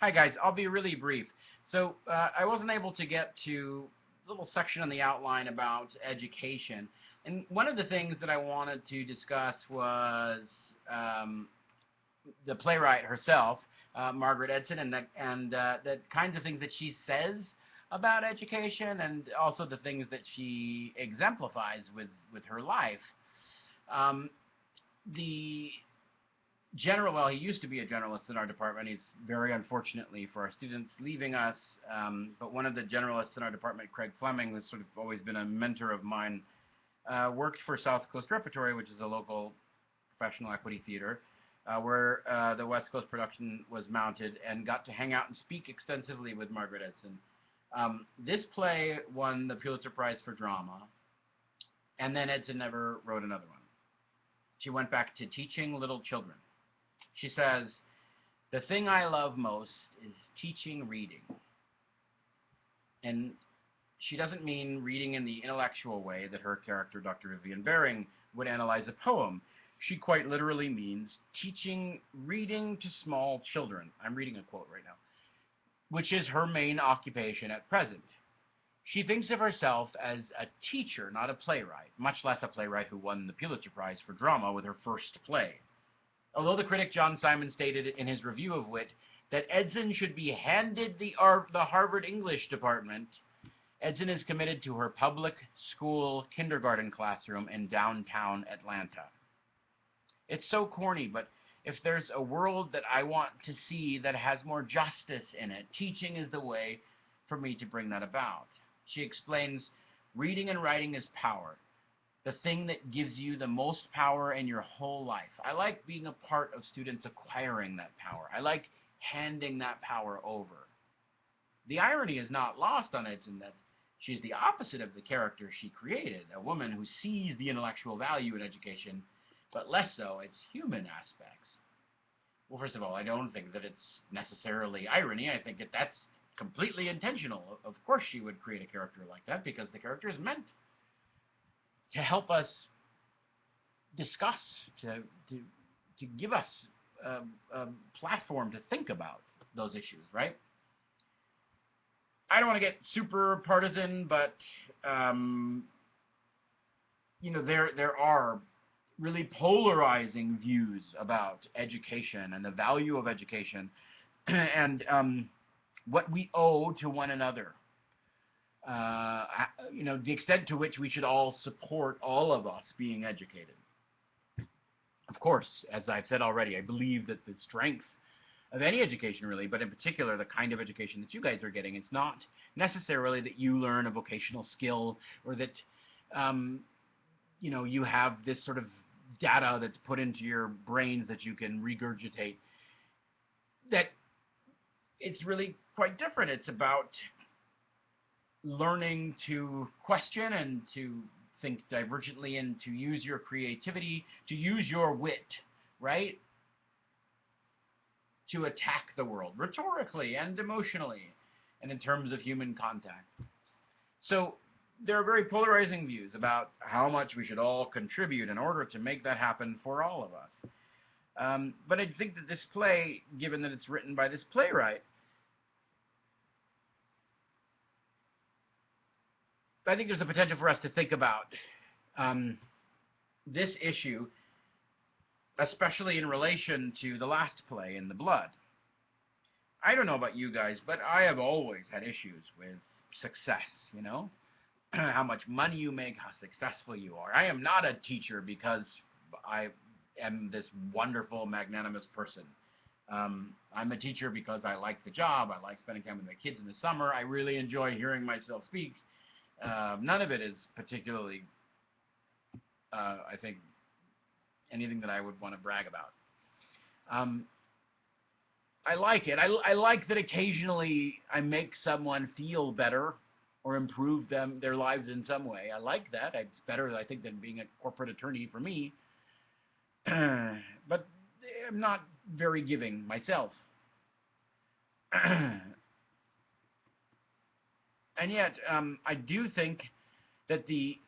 Hi guys, I'll be really brief. So I wasn't able to get to a little section on the outline about education, and one of the things that I wanted to discuss was um, the playwright herself, Margaret Edson, and the kinds of things that she says about education, and also the things that she exemplifies with her life. Um, the general, well, he used to be a generalist in our department. He's very unfortunately for our students leaving us. But one of the generalists in our department, Craig Fleming, who's sort of always been a mentor of mine, worked for South Coast Repertory, which is a local professional equity theater, where the West Coast production was mounted, and got to hang out and speak extensively with Margaret Edson. This play won the Pulitzer Prize for Drama, and then Edson never wrote another one. She went back to teaching little children. She says, "The thing I love most is teaching reading." And she doesn't mean reading in the intellectual way that her character, Dr. Vivian Baring, would analyze a poem. She quite literally means teaching reading to small children. I'm reading a quote right now, which is her main occupation at present. She thinks of herself as a teacher, not a playwright, much less a playwright who won the Pulitzer Prize for Drama with her first play. Although the critic John Simon stated in his review of Wit that Edson should be handed the Harvard English department, Edson is committed to her public school kindergarten classroom in downtown Atlanta. It's so corny, but if there's a world that I want to see that has more justice in it, teaching is the way for me to bring that about. She explains, reading and writing is power, the thing that gives you the most power in your whole life. I like being a part of students acquiring that power. I like handing that power over. The irony is not lost on Edson that she's the opposite of the character she created, a woman who sees the intellectual value in education, but less so its human aspects. Well, first of all, I don't think that it's necessarily irony. I think that that's completely intentional. Of course she would create a character like that, because the character is meant to help us discuss, to give us a platform to think about those issues, right? I don't want to get super partisan, but there are really polarizing views about education and the value of education, and what we owe to one another. The extent to which we should all support all of us being educated. Of course, as I've said already, I believe that the strength of any education, really, but in particular the kind of education that you guys are getting, it's not necessarily that you learn a vocational skill, or that you have this sort of data that's put into your brains that you can regurgitate. That it's really quite different. It's about learning to question and to think divergently and to use your creativity, to use your wit, right? To attack the world rhetorically and emotionally and in terms of human contact. So there are very polarizing views about how much we should all contribute in order to make that happen for all of us. But I think that this play, given that it's written by this playwright, I think there's a potential for us to think about this issue, especially in relation to the last play, In the Blood. I don't know about you guys, but I have always had issues with success, how much money you make, how successful you are. I am not a teacher because I am this wonderful, magnanimous person. I'm a teacher because I like the job. I like spending time with my kids in the summer. I really enjoy hearing myself speak. None of it is particularly, I think, anything that I would want to brag about. I like it. I like that occasionally I make someone feel better or improve their lives in some way. I like that. It's better, I think, than being a corporate attorney for me. But I'm not very giving myself. And yet, I do think that the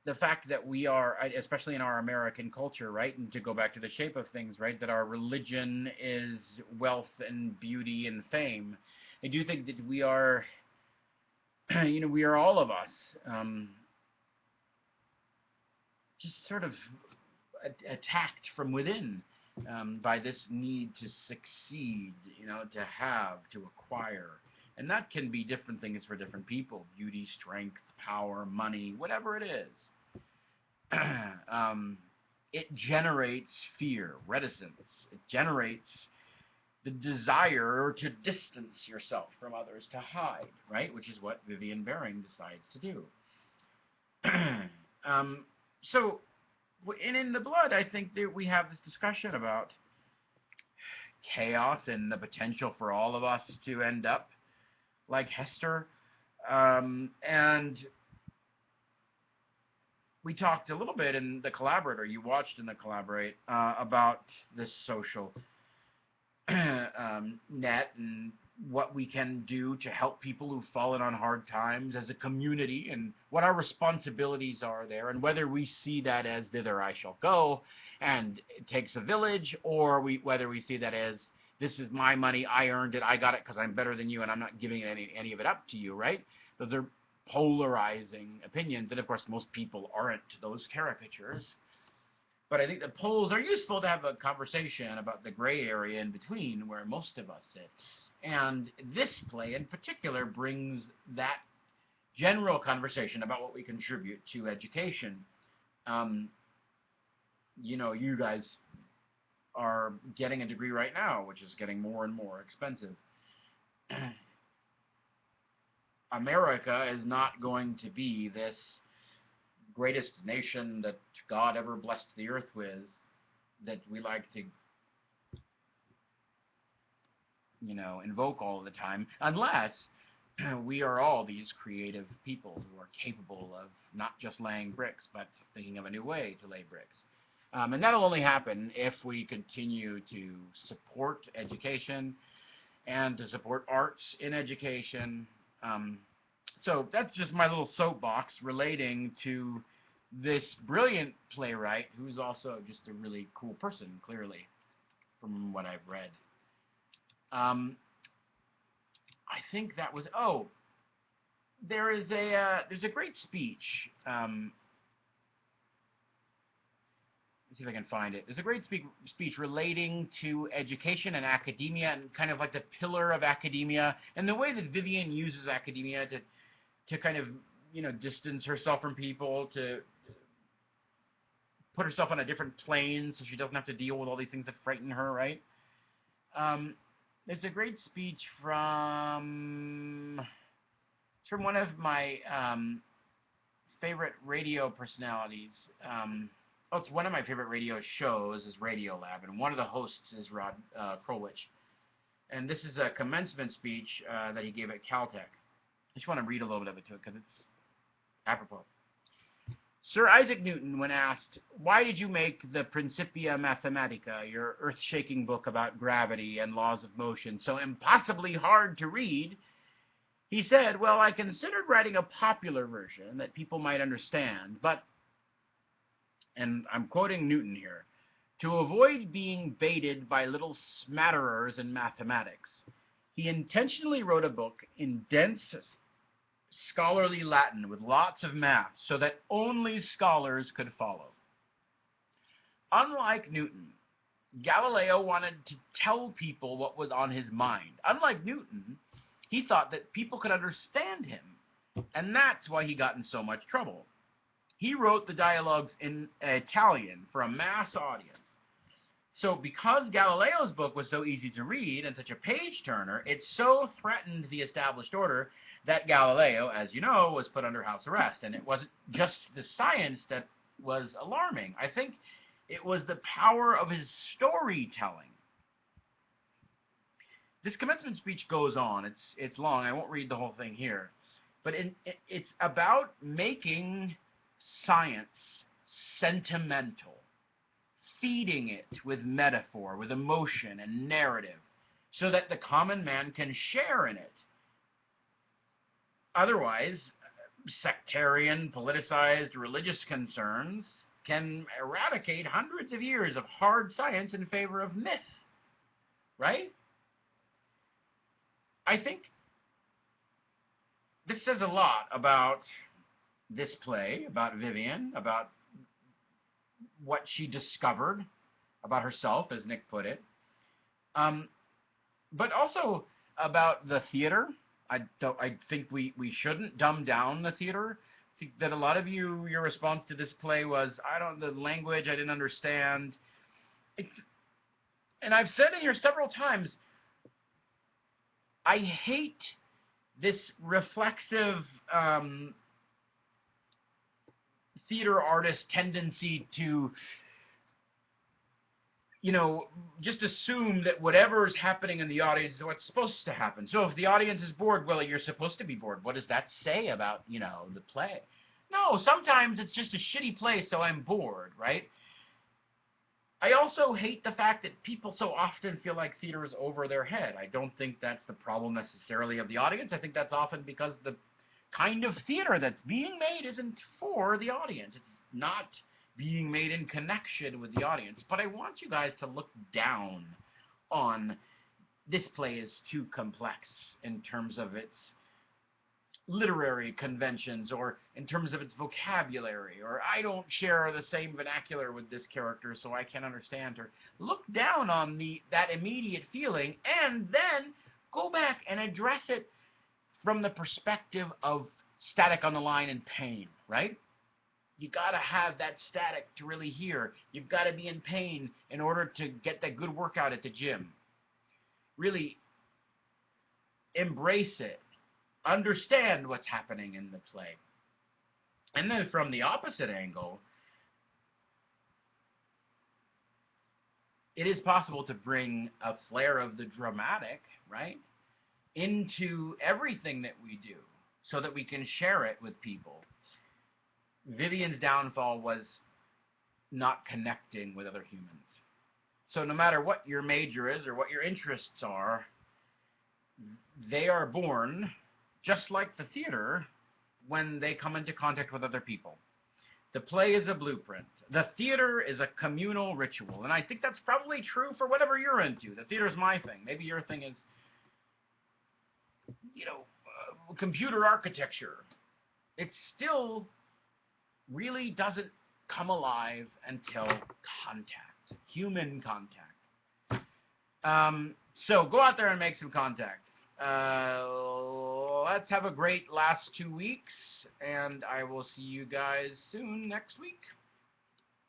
the fact that we are, especially in our American culture, right, and to go back to the shape of things, right, that our religion is wealth and beauty and fame. I do think that we are, we are all of us, just sort of attacked from within by this need to succeed, to have, to acquire. And that can be different things for different people: beauty, strength, power, money, whatever it is. It generates fear, reticence. It generates the desire to distance yourself from others, to hide, right? Which is what Vivian Baring decides to do. So, and in The Blood, I think that we have this discussion about chaos and the potential for all of us to end up like Hester. And we talked a little bit in the Collaborator, you watched in the Collaborate, about this social net and what we can do to help people who've fallen on hard times as a community, and what our responsibilities are there, and whether we see that as thither I shall go and it takes a village, or whether we see that as this is my money, I earned it, I got it because I'm better than you, and I'm not giving any of it up to you, right? Those are polarizing opinions, and of course most people aren't those caricatures. But I think the polls are useful to have a conversation about the gray area in between where most of us sit. And this play in particular brings that general conversation about what we contribute to education. You guys are getting a degree right now, which is getting more and more expensive. America is not going to be this greatest nation that God ever blessed the earth with, that we like to, invoke all the time, unless we are all these creative people who are capable of not just laying bricks, but thinking of a new way to lay bricks. And that'll only happen if we continue to support education and to support arts in education. So that's just my little soapbox relating to this brilliant playwright, who's also just a really cool person, clearly, from what I've read. I think that was, there's a great speech. Let's see if I can find it. There's a great speech relating to education and academia, and kind of like the pillar of academia, and the way that Vivian uses academia to kind of, distance herself from people, to put herself on a different plane so she doesn't have to deal with all these things that frighten her, right? There's a great speech from one of my favorite radio personalities. It's one of my favorite radio shows is Radiolab, and one of the hosts is Rod Krolwich. And this is a commencement speech that he gave at Caltech. I just want to read a little bit of it to it because it's apropos. Sir Isaac Newton, when asked, "Why did you make the Principia Mathematica, your earth-shaking book about gravity and laws of motion, so impossibly hard to read?" he said, "Well, I considered writing a popular version that people might understand, but," and I'm quoting Newton here, "to avoid being baited by little smatterers in mathematics, he intentionally wrote a book in dense scholarly Latin with lots of math so that only scholars could follow." Unlike Newton, Galileo wanted to tell people what was on his mind. Unlike Newton, he thought that people could understand him, and that's why he got in so much trouble. He wrote the dialogues in Italian for a mass audience. So because Galileo's book was so easy to read and such a page-turner, it so threatened the established order that Galileo, as you know, was put under house arrest. And it wasn't just the science that was alarming. I think it was the power of his storytelling. This commencement speech goes on. It's long. I won't read the whole thing here. But it's about making science sentimental, feeding it with metaphor, with emotion and narrative, so that the common man can share in it. Otherwise, sectarian, politicized religious concerns can eradicate hundreds of years of hard science in favor of myth, right? I think this says a lot about this play, about Vivian, about what she discovered about herself, as Nick put it, but also about the theater. I think we shouldn't dumb down the theater. I think that a lot of you, your response to this play was, the language I didn't understand. And I've said it here several times, I hate this reflexive theater artist tendency to, just assume that whatever's happening in the audience is what's supposed to happen. So if the audience is bored, well, you're supposed to be bored. What does that say about, the play? No, sometimes it's just a shitty play, so I'm bored, right? I also hate the fact that people so often feel like theater is over their head. I don't think that's the problem necessarily of the audience. I think that's often because the kind of theater that's being made isn't for the audience. It's not being made in connection with the audience. But I want you guys to look down on this play is too complex in terms of its literary conventions, or in terms of its vocabulary, or I don't share the same vernacular with this character, so I can't understand her. Look down on that immediate feeling, and then go back and address it from the perspective of static on the line and pain, right? You got to have that static to really hear. You've got to be in pain in order to get that good workout at the gym. Really embrace it. Understand what's happening in the play. And then from the opposite angle, it is possible to bring a flair of the dramatic, right, into everything that we do so that we can share it with people. Vivian's downfall was not connecting with other humans. So no matter what your major is or what your interests are, they are born, just like the theater, when they come into contact with other people. The play is a blueprint. The theater is a communal ritual. And I think that's probably true for whatever you're into. The theater is my thing. Maybe your thing is, computer architecture. It still really doesn't come alive until contact, human contact. So go out there and make some contact. Let's have a great last 2 weeks, and I will see you guys soon next week.